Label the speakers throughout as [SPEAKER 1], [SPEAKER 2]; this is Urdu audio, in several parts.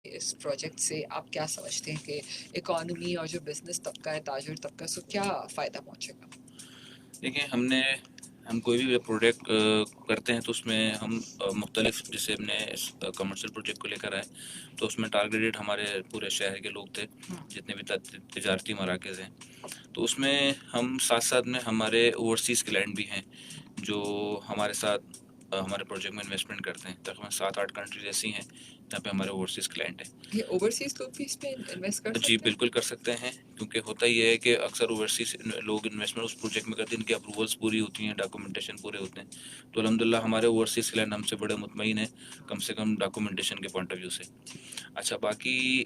[SPEAKER 1] اس پروجیکٹ سے آپ کیا سمجھتے ہیں کہ اکانومی اور جو بزنس طبقہ ہے، تاجر طبقہ، سو کیا فائدہ پہنچے گا؟
[SPEAKER 2] دیکھیں ہم کوئی بھی پروجیکٹ کرتے ہیں تو اس میں ہم مختلف، جیسے ہم نے اس کمرشل پروجیکٹ کو لے کر آئے تو اس میں ٹارگیٹڈ ہمارے پورے شہر کے لوگ تھے، جتنے بھی تجارتی مراکز ہیں. تو اس میں ہم ساتھ ساتھ میں ہمارے اوورسیز کلائنٹ بھی ہیں جو ہمارے ساتھ ہمارے پروجیکٹ میں انویسٹمنٹ کرتے ہیں. تقریباً 7-8 کنٹریز ایسی ہیں جہاں پہ ہمارے اوورسیز کلائنٹ ہیں.
[SPEAKER 1] یہ اوورسیز لوگ بھی اس پہ انویسٹ کر
[SPEAKER 2] جی
[SPEAKER 1] سکتے ہیں؟
[SPEAKER 2] بالکل کر سکتے ہیں، کیونکہ ہوتا یہ ہے کہ اکثر اوورسیز لوگ انویسٹمنٹ اس پروجیکٹ میں کرتے ہیں، ان کی اپروولس پوری ہوتی ہیں، ڈاکومنٹیشن پورے ہوتے ہیں. تو الحمدللہ ہمارے اوورسیز کلائنٹ ہم سے بڑے مطمئن ہیں، کم سے کم ڈاکومنٹیشن کے پوائنٹ آف ویو سے. اچھا، باقی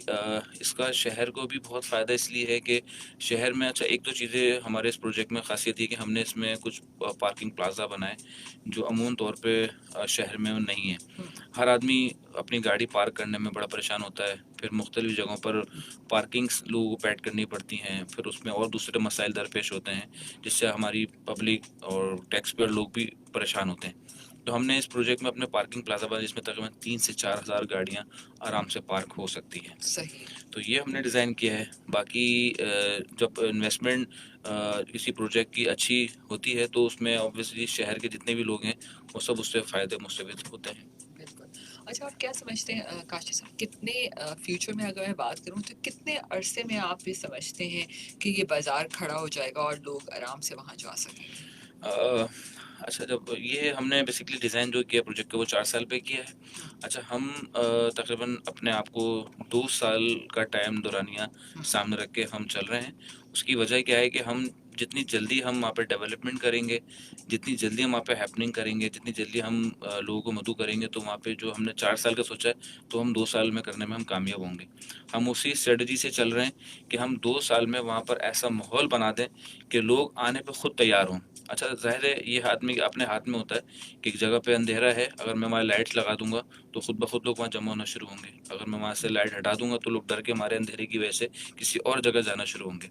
[SPEAKER 2] اس کا شہر کو بھی بہت فائدہ اس لیے ہے کہ شہر میں ایک دو چیزیں ہمارے اس پروجیکٹ میں خاصیت ہے کہ ہم نے اس میں کچھ پارکنگ پلازا بنائے جو عموماً طور پہ شہر میں نہیں ہے. ہر آدمی اپنی گاڑی پارک کرنے میں بڑا پریشان ہوتا ہے، پھر مختلف جگہوں پر پارکنگس لوگوں کو پیڈ کرنی پڑتی ہیں، پھر اس میں اور دوسرے مسائل درپیش ہوتے ہیں جس سے ہماری پبلک اور ٹیکس پیئر لوگ بھی پریشان ہوتے ہیں. تو ہم نے اس پروجیکٹ میں اپنے پارکنگ پلازا بنا جس میں تقریباً 3 سے 4 ہزار گاڑیاں آرام سے پارک ہو سکتی ہیں.
[SPEAKER 1] صحیح.
[SPEAKER 2] تو یہ ہم نے ڈیزائن کیا ہے. باقی جب انویسٹمنٹ کسی پروجیکٹ کی اچھی ہوتی ہے تو اس میں اوبویسلی شہر کے جتنے بھی لوگ ہیں وہ سب اس سے فائدے مستفید ہوتے ہیں.
[SPEAKER 1] بالکل. اچھا، آپ کیا سمجھتے ہیں کاشف صاحب، کتنے فیوچر میں اگر میں بات کروں تو کتنے عرصے میں آپ یہ سمجھتے ہیں کہ یہ بازار کھڑا ہو جائے گا اور لوگ آرام سے وہاں جا سکیں گے؟
[SPEAKER 2] اچھا، جب یہ ہم نے بیسکلی ڈیزائن جو کیا پروجیکٹ کا وہ 4 سال پہ کیا ہے. اچھا، ہم تقریباً اپنے آپ کو 2 سال کا ٹائم دورانیہ سامنے رکھ کے ہم چل رہے ہیں. اس کی وجہ کیا ہے کہ ہم جتنی جلدی ہم وہاں پہ ڈیولپمنٹ کریں گے، جتنی جلدی ہم وہاں پہ ہیپننگ کریں گے، جتنی جلدی ہم لوگوں کو مدعو کریں گے، تو وہاں پہ جو ہم نے 4 سال کا سوچا ہے تو ہم 2 سال میں کرنے میں ہم کامیاب ہوں گے. ہم اسی اسٹریٹجی سے چل رہے ہیں کہ ہم 2 سال میں وہاں پر ایسا ماحول بنا دیں کہ لوگ آنے پہ خود تیار ہوں. اچھا، ظاہر ہے یہ آدمی اپنے ہاتھ میں ہوتا ہے کہ ایک جگہ پہ اندھیرا ہے، اگر میں وہاں لائٹس لگا دوں گا تو خود بخود لوگ وہاں جمع ہونا شروع ہوں گے. اگر میں وہاں سے لائٹ ہٹا دوں گا تو لوگ ڈر کے ہمارے اندھیرے کی وجہ سے کسی اور جگہ جانا شروع ہوں گے.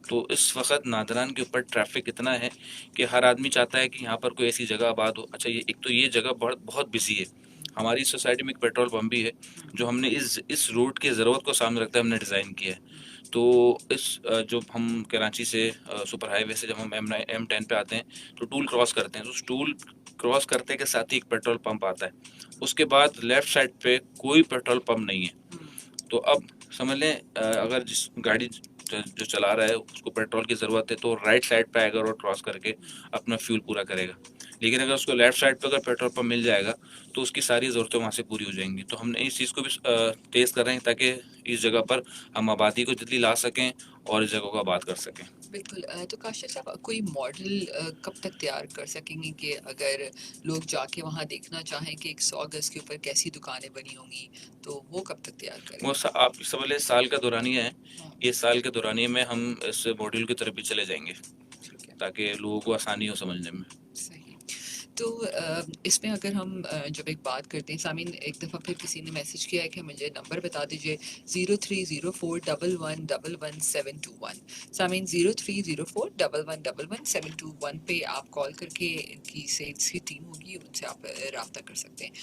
[SPEAKER 2] تو اس وقت نادران کے اوپر ٹریفک اتنا ہے کہ ہر آدمی چاہتا ہے کہ یہاں پر کوئی ایسی جگہ آباد ہو. اچھا، ایک تو یہ جگہ بہت بزی ہے. ہماری سوسائٹی میں ایک پیٹرول پمپ بھی ہے جو ہم نے اس روٹ کی ضرورت کو سامنے رکھتے ہم نے ڈیزائن کیا ہے. تو اس جو ہم کراچی سے سپر ہائی وے سے جب ہم M10 پہ آتے ہیں تو ٹول کراس کرتے ہیں، تو اس ٹول کراس کرتے کے ساتھ ہی ایک پیٹرول پمپ آتا ہے. اس کے بعد لیفٹ سائڈ پہ کوئی پیٹرول پمپ نہیں ہے. تو اب سمجھ لیں اگر جس گاڑی جو چلا رہا ہے اس کو پیٹرول کی ضرورت ہے تو رائٹ سائڈ پہ آئے گا روڈ کراس کر کے اپنا فیول پورا کرے گا. لیکن اگر اس کو لیفٹ سائڈ پہ اگر پیٹرول پمپ مل جائے گا تو اس کی ساری ضرورتیں وہاں سے پوری ہو جائیں گی. تو ہم نے اس چیز کو بھی تیز کر رہے ہیں تاکہ اس جگہ پر ہم آبادی کو جتنی لا سکیں اور اس جگہ کو آباد کر سکیں.
[SPEAKER 1] بالکل. تو کاشف صاحب، کوئی ماڈل کب تک تیار کر سکیں گے کہ اگر لوگ جا کے وہاں دیکھنا چاہیں کہ 100 گز کے اوپر کیسی دکانیں بنی ہوں گی تو وہ کب تک تیار کریں
[SPEAKER 2] وہ
[SPEAKER 1] گے؟
[SPEAKER 2] آپ سوال سال کا دورانیہ ہے. اس سال کے دورانیے میں ہم اس ماڈیول کی طرف بھی چلے جائیں گے
[SPEAKER 1] ٹھیک ہے.
[SPEAKER 2] تاکہ لوگوں کو آسانی ہو سمجھنے میں.
[SPEAKER 1] صحیح. تو اس میں اگر ہم جب ایک بات کرتے ہیں، سامعین ایک دفعہ پھر کسی نے میسج کیا ہے کہ مجھے نمبر بتا دیجیے 0304111721. سامعین 0304111721 پہ آپ کال کر کے ان کی سیلس کی ٹیم ہوگی، ان سے آپ رابطہ کر سکتے ہیں.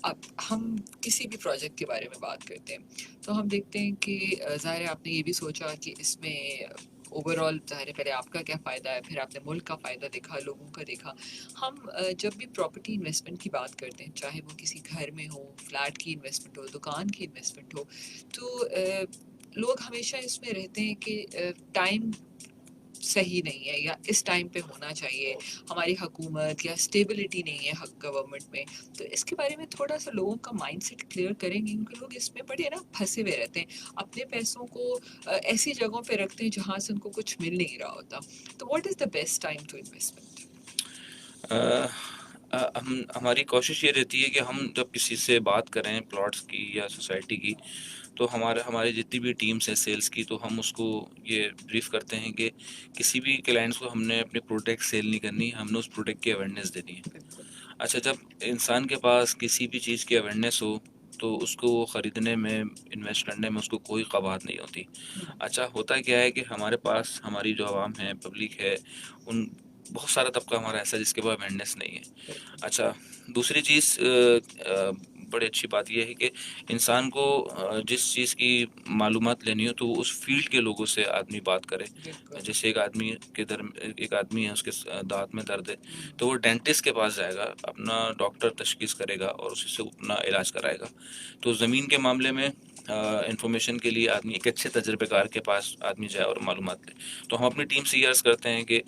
[SPEAKER 1] اب ہم کسی بھی پروجیکٹ کے بارے میں بات کرتے ہیں تو ہم دیکھتے ہیں کہ ظاہر ہے آپ نے یہ بھی سوچا کہ اس میں اوور آل ظاہر ہے پہلے آپ کا کیا فائدہ ہے، پھر آپ نے ملک کا فائدہ دیکھا، لوگوں کا دیکھا. ہم جب بھی پراپرٹی انویسٹمنٹ کی بات کرتے ہیں، چاہے وہ کسی گھر میں ہو، فلیٹ کی انویسٹمنٹ ہو، دکان کی انویسٹمنٹ ہو، تو لوگ ہمیشہ اس میں رہتے ہیں کہ ٹائم صحیح نہیں ہے یا اس ٹائم پہ ہونا چاہیے، ہماری حکومت یا اسٹیبلٹی نہیں ہے گورنمنٹ میں. تو اس کے بارے میں تھوڑا سا لوگوں کا مائنڈ سیٹ کلیئر کریں گے، کیونکہ لوگ اس میں بڑے نا پھنسے ہوئے رہتے ہیں، اپنے پیسوں کو ایسی جگہوں پہ رکھتے ہیں جہاں سے ان کو کچھ مل نہیں رہا ہوتا. تو what is the best time to investment?
[SPEAKER 2] ہماری کوشش یہ رہتی ہے کہ ہم جب کسی سے بات کریں پلاٹس کی یا سوسائٹی کی تو ہمارے جتنی بھی ٹیمس ہیں سیلس کی، تو ہم اس کو یہ بریف کرتے ہیں کہ کسی بھی کلائنٹس کو ہم نے اپنے پروڈکٹ سیل نہیں کرنی، ہم نے اس پروڈکٹ کی اویئرنیس دینی ہے. اچھا، جب انسان کے پاس کسی بھی چیز کی اویئرنیس ہو تو اس کو وہ خریدنے میں، انویسٹ کرنے میں اس کو کوئی قباحت نہیں ہوتی. اچھا، ہوتا کیا ہے کہ ہمارے پاس ہماری جو عوام ہے، پبلک ہے، ان بہت سارا طبقہ ہمارا ایسا ہے جس کے پاس اویئرنیس نہیں ہے. اچھا، دوسری چیز بڑی اچھی بات یہ ہے کہ انسان کو جس چیز کی معلومات لینی ہو تو وہ اس فیلڈ کے لوگوں سے آدمی بات کرے.
[SPEAKER 1] بالکل.
[SPEAKER 2] جیسے ایک آدمی ہے، اس کے دانت میں درد ہے،
[SPEAKER 1] ہوں.
[SPEAKER 2] تو وہ ڈینٹسٹ کے پاس جائے گا، اپنا ڈاکٹر تشخیص کرے گا اور اسی سے اپنا علاج کرائے گا. تو زمین کے معاملے میں انفارمیشن کے لیے آدمی ایک اچھے تجربے کار کے پاس آدمی جائے اور معلومات لے. تو ہم اپنی ٹیم سے یہ عرض کرتے ہیں کہ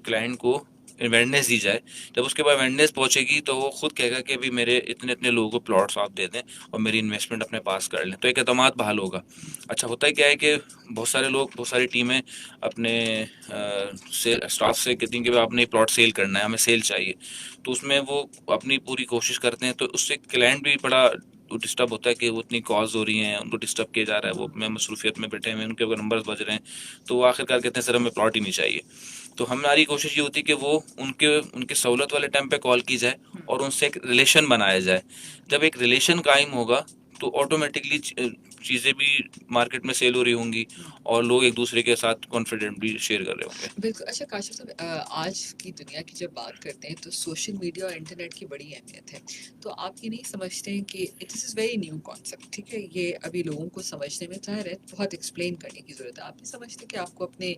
[SPEAKER 2] کلائنٹ کو اویئرنیس دی جائے. جب اس کے بعد اویئرنیس پہنچے گی تو وہ خود کہے گا کہ ابھی میرے اتنے اتنے لوگوں کو پلاٹس آپ دے دیں اور میری انویسٹمنٹ اپنے پاس کر لیں، تو ایک اعتماد بحال ہوگا. اچھا ہوتا ہے کیا ہے کہ بہت سارے لوگ، بہت ساری ٹیمیں اپنے اسٹاف سے کہتی ہیں کہ آپ نے پلاٹ سیل کرنا ہے، ہمیں سیل چاہیے. تو اس میں وہ اپنی پوری کوشش کرتے ہیں، تو اس سے کلائنٹ بھی بڑا ڈسٹرب ہوتا ہے کہ وہ اتنی کالز ہو رہی ہیں، ان کو ڈسٹرب کیا جا رہا ہے، وہ میں مصروفیت میں بیٹھے ہوئے ہیں، ان کے نمبرز بج رہے ہیں، تو وہ آخر کار کہتے ہیں سر ہمیں پلاٹ ہی نہیں چاہیے. تو ہماری کوشش یہ ہوتی ہے کہ وہ ان کے سہولت والے ٹائم پہ کال کی جائے اور ان سے ایک ریلیشن بنایا جائے. جب ایک ریلیشن قائم ہوگا تو آٹومیٹکلی چیزیں بھی مارکیٹ میں سیل ہو رہی ہوں گی اور لوگ ایک دوسرے کے ساتھ کانفیڈنٹلی شیئر کر رہے ہوں گے.
[SPEAKER 1] بالکل. اچھا کاشف صاحب، آج کی دنیا کی جب بات کرتے ہیں تو سوشل میڈیا اور انٹرنیٹ کی بڑی اہمیت ہے. تو آپ یہ نہیں سمجھتے ہیں کہ دس از ویری نیو کانسیپٹ، ٹھیک ہے، یہ ابھی لوگوں کو سمجھنے میں ظاہر ہے بہت ایکسپلین کرنے کی ضرورت ہے. آپ نہیں سمجھتے کہ آپ کو اپنے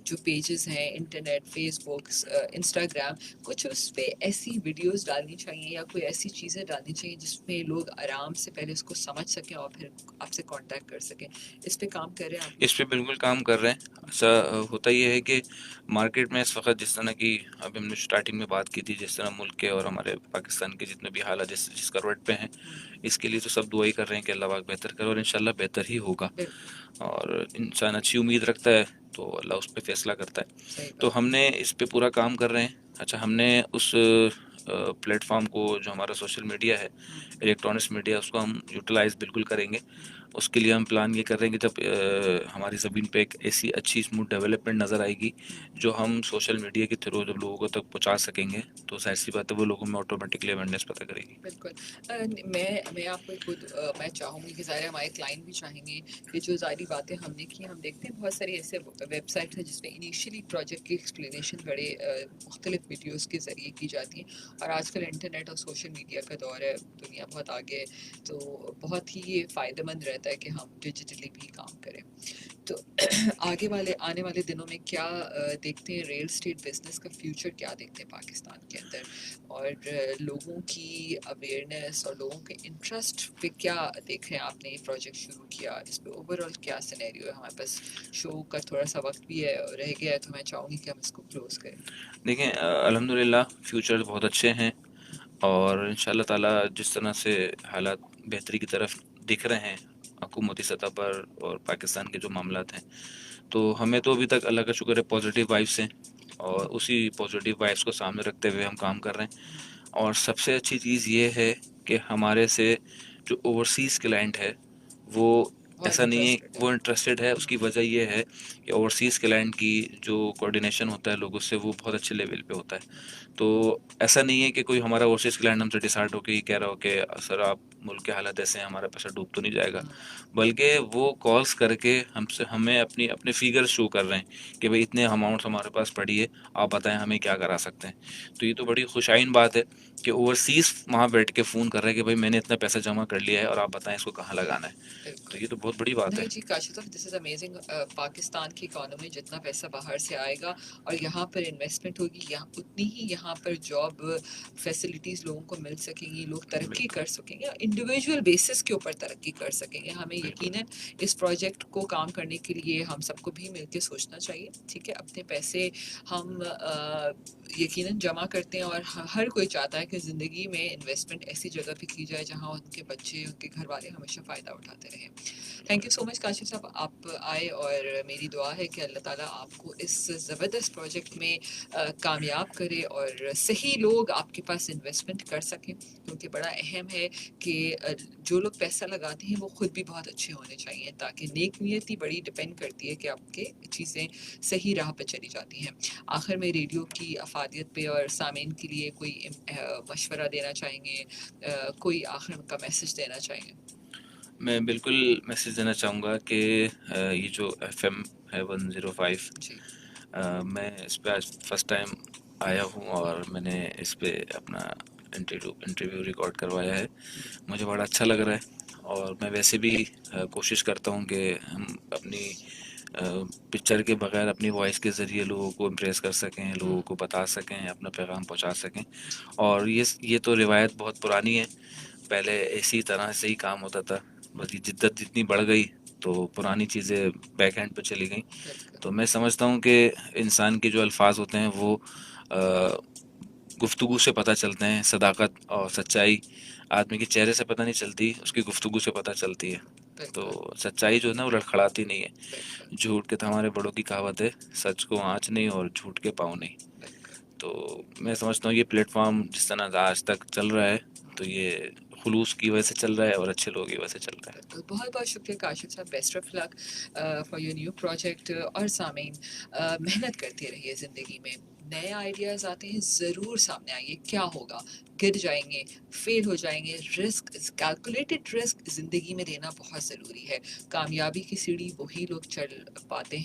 [SPEAKER 1] جو پیجز ہیں انٹرنیٹ، فیس بک، انسٹاگرام، کچھ اس پہ ایسی ویڈیوز ڈالنی چاہیے یا کوئی ایسی چیزیں ڈالنی چاہیے جس میں لوگ آرام سے پہلے اس کو سمجھ سکیں اور پھر آپ سے کانٹیکٹ کر سکیں؟ اس پہ کام کر رہے ہیں آپ؟
[SPEAKER 2] اس پہ بالکل کام کر رہے ہیں. ایسا ہوتا یہ ہے کہ مارکیٹ میں اس وقت جس طرح کی ابھی ہم نے اسٹارٹنگ میں بات کی تھی، جس طرح ملک کے اور ہمارے پاکستان کے جتنے بھی حالات جس کروٹ پہ ہیں، اس کے لیے تو سب دعائی کر رہے ہیں کہ اللہ پاک بہتر کرے اور انشاءاللہ بہتر ہی ہوگا. اور انسان اچھی امید رکھتا ہے تو اللہ اس پہ فیصلہ کرتا ہے.
[SPEAKER 1] صحیح
[SPEAKER 2] تو
[SPEAKER 1] بات.
[SPEAKER 2] ہم نے اس پہ پورا کام کر رہے ہیں. اچھا ہم نے اس پلیٹ فارم کو جو ہمارا سوشل میڈیا ہے، الیکٹرانکس میڈیا، اس کو ہم یوٹیلائز بالکل کریں گے. اس کے لیے ہم پلان یہ کر رہے ہیں کہ جب ہماری زمین پہ ایک ایسی اچھی اسموتھ ڈیولپمنٹ نظر آئے گی جو ہم سوشل میڈیا کے تھرو جب لوگوں تک پہنچا سکیں گے تو ظاہر سی بات ہے وہ لوگوں میں آٹومیٹکلی اویئرنیس پتہ کرے گی.
[SPEAKER 1] بالکل. میں آپ کو خود میں چاہوں گی کہ ظاہر ہمارے کلائنٹ بھی چاہیں گے کہ جو ظاہری باتیں ہم نے کی، ہم دیکھتے ہیں بہت ساری ایسے ویب سائٹ ہیں جس میں انیشیلی پروجیکٹ کی ایکسپلینیشن بڑے مختلف ویڈیوز کے ذریعے کی جاتی ہیں. اور آج کل انٹرنیٹ اور سوشل میڈیا کا دور ہے، دنیا بہت آگے ہے، تو بہت ہی یہ فائدہ مند رہتا ہے کہ ہم ڈیجیٹلی بھی کام کریں. تو آنے والے دنوں میں کیا دیکھتے ہیں؟ ریئل اسٹیٹ بزنس کا فیوچر کیا دیکھتے ہیں پاکستان کے اندر؟ اور لوگوں کی اویئرنیس اور لوگوں کے انٹرسٹ پہ کیا دیکھ رہے ہیں؟ آپ نے یہ پروجیکٹ شروع کیا، اس پہ اوور آل کیا سینیریو ہے؟ ہمارے پاس شو کا تھوڑا سا وقت بھی ہے رہ گیا ہے، تو میں چاہوں گی کہ ہم اس کو کلوز کریں.
[SPEAKER 2] دیکھیں الحمدللہ فیوچر بہت اچھے ہیں اور انشاءاللہ تعالیٰ جس طرح سے حالات بہتری کی طرف دکھ رہے ہیں حکومتی سطح پر اور پاکستان کے جو معاملات ہیں، تو ہمیں تو ابھی تک اللہ کا شکر ہے پازیٹیو وائبس ہیں اور اسی پازیٹیو وائبس کو سامنے رکھتے ہوئے ہم کام کر رہے ہیں. اور سب سے اچھی چیز یہ ہے کہ ہمارے سے جو اوورسیز کلائنٹ ہے وہ ایسا نہیں ہے، وہ انٹرسٹڈ ہے. اس کی وجہ یہ ہے کہ اوورسیز کلائنٹ کی جو کوآرڈینیشن ہوتا ہے لوگوں سے وہ بہت اچھے لیول پہ ہوتا ہے. تو ایسا نہیں ہے کہ کوئی ہمارا اوورسیز کلائنٹ ہم سے ڈسائڈ ہو کے یہ کہہ رہا ہو کہ سر آپ ملک کے حالات ایسے ہیں، ہمارا پیسہ ڈوب تو نہیں جائے گا، بلکہ وہ کالز کر کے ہمیں اپنے فیگرز شو کر رہے ہیں کہ بھئی اتنے اماؤنٹ ہمارے پاس پڑی ہے، آپ بتائیں ہمیں کیا کرا سکتے ہیں. تو یہ تو بڑی خوشائن بات ہے کہ اوورسیز وہاں بیٹھ کے فون کر رہے ہیں کہ بھائی میں نے اتنا پیسہ جمع کر لیا ہے اور آپ بتائیں اس کو کہاں لگانا ہے. تو یہ تو بہت بڑی بات ہے.
[SPEAKER 1] نہیں جی کاشف صاحب، دس از امیزنگ. پاکستان کی اکانومی جتنا پیسہ باہر سے آئے گا اور یہاں پر انویسٹمنٹ ہوگی، یہاں اتنی ہی یہاں پر جاب فیسلٹیز لوگوں کو مل سکیں گی، لوگ ترقی کر سکیں گے، انڈیویجول بیسس کے اوپر ترقی کر سکیں گے. ہمیں یقیناً اس پروجیکٹ کو کام کرنے کے لیے ہم سب کو بھی مل کے سوچنا چاہیے. ٹھیک ہے، اپنے پیسے ہم یقیناً جمع کرتے ہیں اور ہر کوئی چاہتا ہے کہ زندگی میں انویسٹمنٹ ایسی جگہ پہ کی جائے جہاں ان کے بچے، ان کے گھر والے ہمیشہ فائدہ اٹھاتے رہیں. تھینک یو سو مچ کاشف صاحب، آپ آئے، اور میری دعا ہے کہ اللہ تعالیٰ آپ کو اس زبردست پروجیکٹ میں کامیاب کرے اور صحیح لوگ آپ کے پاس انویسٹمنٹ کر سکیں، کیونکہ بڑا اہم ہے کہ جو لوگ پیسہ لگاتے ہیں وہ خود بھی بہت اچھے ہونے چاہیے، تاکہ نیک نیتی بڑی ڈپینڈ کرتی ہے کہ آپ کے چیزیں صحیح راہ پہ چلی جاتی ہیں. آخر میں ریڈیو کی افادیت پہ اور سامعین کے لیے کوئی مشورہ دینا چاہیں گے؟ کوئی آخر کا میسج دینا چاہیں گے؟
[SPEAKER 2] میں بالکل میسیج دینا چاہوں گا کہ یہ جو ایف ایم ہے 105،
[SPEAKER 1] جی
[SPEAKER 2] میں اس پہ آج فرسٹ ٹائم آیا ہوں اور میں نے اس پہ اپنا انٹرویو ریکارڈ کروایا ہے. مجھے بڑا اچھا لگ رہا ہے اور میں ویسے بھی کوشش کرتا ہوں کہ ہم اپنی پکچر کے بغیر اپنی وائس کے ذریعے لوگوں کو امپریس کر سکیں, لوگوں کو بتا سکیں, اپنا پیغام پہنچا سکیں. اور یہ تو روایت بہت پرانی ہے, پہلے اسی طرح سے ہی کام ہوتا تھا, بس یہ جدت جتنی بڑھ گئی تو پرانی چیزیں بیک ہینڈ پہ چلی گئیں. تو میں سمجھتا ہوں کہ انسان کے جو الفاظ ہوتے ہیں وہ گفتگو سے پتہ چلتے ہیں, صداقت اور سچائی آدمی کے چہرے سے پتہ نہیں چلتی, اس کی گفتگو سے پتہ چلتی ہے. تو سچائی جو ہے نا وہ لڑکھڑاتی نہیں ہے. جھوٹ کے تو ہمارے بڑوں کی کہاوت ہے, سچ کو آنچ نہیں اور جھوٹ کے پاؤں نہیں. تو میں سمجھتا ہوں یہ پلیٹ فارم جس طرح آج تک چل رہا ہے تو یہ خلوص کی وجہ سے چل رہا ہے اور اچھے لوگوں کی وجہ سے چل رہا ہے.
[SPEAKER 1] بہت بہت شکریہ کاشف صاحب, best of luck for your new project. اور سامعین محنت کرتے رہیے, زندگی میں نئے آئیڈیاز آتے ہیں, ضرور سامنے آئیے. کیا ہوگا, گر جائیں گے, فیل ہو جائیں گے, رسک, کیلکولیٹڈ رسک زندگی میں دینا بہت ضروری ہے. کامیابی کی سیڑھی وہی لوگ چڑھ پاتے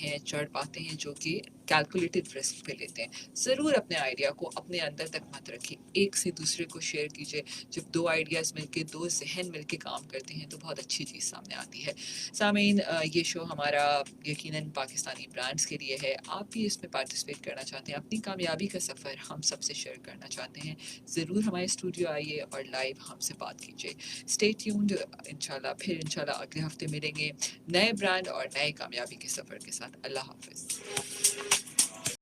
[SPEAKER 1] ہیں جو کہ کیلکولیٹڈ رسک پہ لیتے ہیں. ضرور اپنے آئیڈیا کو اپنے اندر تک مت رکھیے, ایک سے دوسرے کو شیئر کیجیے. جب دو آئیڈیاز مل کے, دو ذہن مل کے کام کرتے ہیں تو بہت اچھی چیز سامنے آتی ہے. سامعین, یہ شو ہمارا یقیناً پاکستانی برانڈز کے لیے ہے. آپ بھی اس میں پارٹیسپیٹ کرنا چاہتے ہیں, اپنی کامیابی کا سفر ہم سب سے شیئر کرنا چاہتے ہیں, ضرور ہمارے اسٹوڈیو آئیے اور لائیو ہم سے بات کیجیے. اسٹے ٹیونڈ, انشاءاللہ اگلے ہفتے ملیں گے نئے برانڈ اور نئے کامیابی کے سفر کے ساتھ. اللہ حافظ.